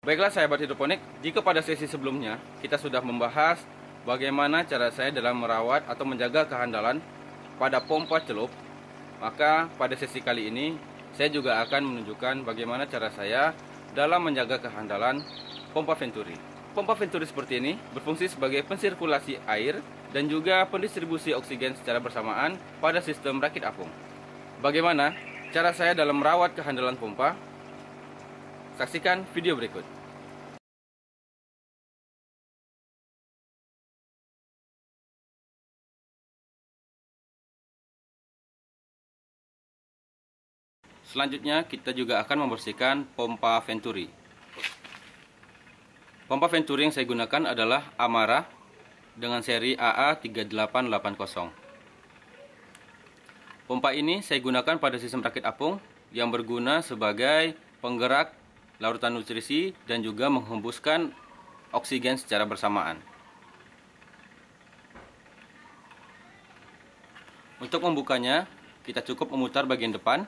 Baiklah sahabat hidroponik, jika pada sesi sebelumnya kita sudah membahas bagaimana cara saya dalam merawat atau menjaga kehandalan pada pompa celup, maka pada sesi kali ini saya juga akan menunjukkan bagaimana cara saya dalam menjaga kehandalan pompa Venturi. Pompa Venturi seperti ini berfungsi sebagai pensirkulasi air dan juga pendistribusi oksigen secara bersamaan pada sistem rakit apung. Bagaimana cara saya dalam merawat kehandalan pompa? Saksikan video berikut. Selanjutnya kita juga akan membersihkan pompa Venturi. Pompa Venturi yang saya gunakan adalah Amara dengan seri AA3880. Pompa ini saya gunakan pada sistem rakit apung yang berguna sebagai penggerak larutan nutrisi dan juga menghembuskan oksigen secara bersamaan. Untuk membukanya, kita cukup memutar bagian depan.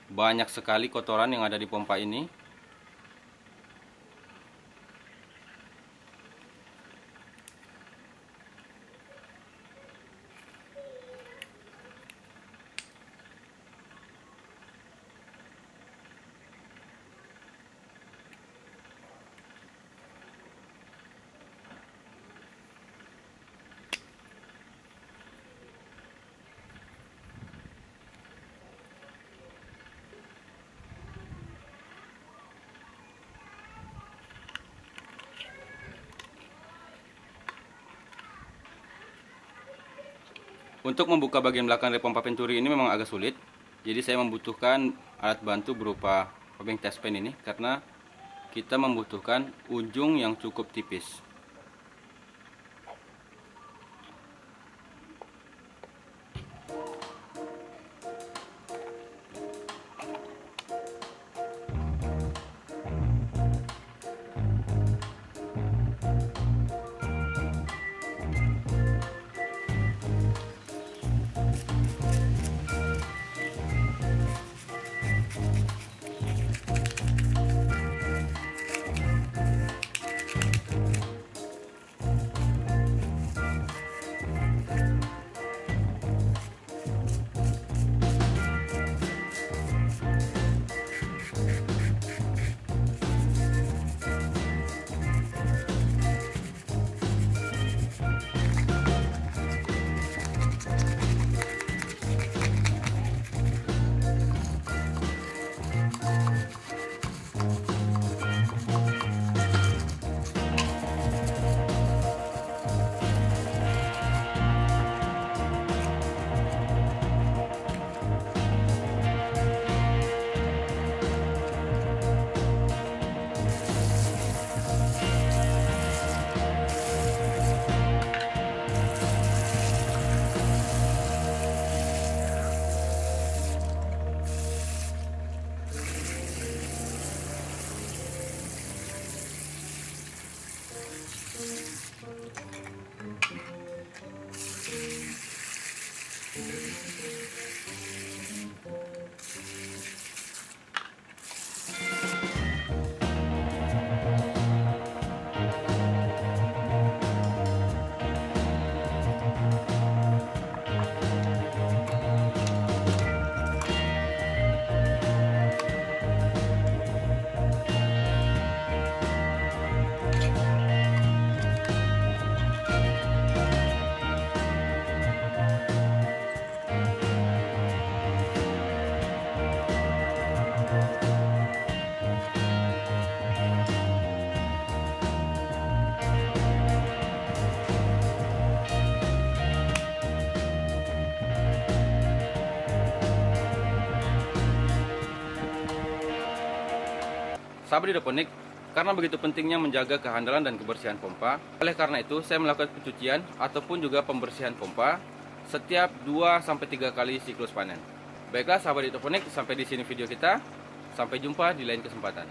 Banyak sekali kotoran yang ada di pompa ini. Untuk membuka bagian belakang dari pompa Venturi ini memang agak sulit. Jadi saya membutuhkan alat bantu berupa obeng tespen ini karena kita membutuhkan ujung yang cukup tipis. Sahabat hidroponik, karena begitu pentingnya menjaga kehandalan dan kebersihan pompa, oleh karena itu saya melakukan pencucian ataupun juga pembersihan pompa setiap 2-3 kali siklus panen. Baiklah sahabat hidroponik, sampai di sini video kita. Sampai jumpa di lain kesempatan.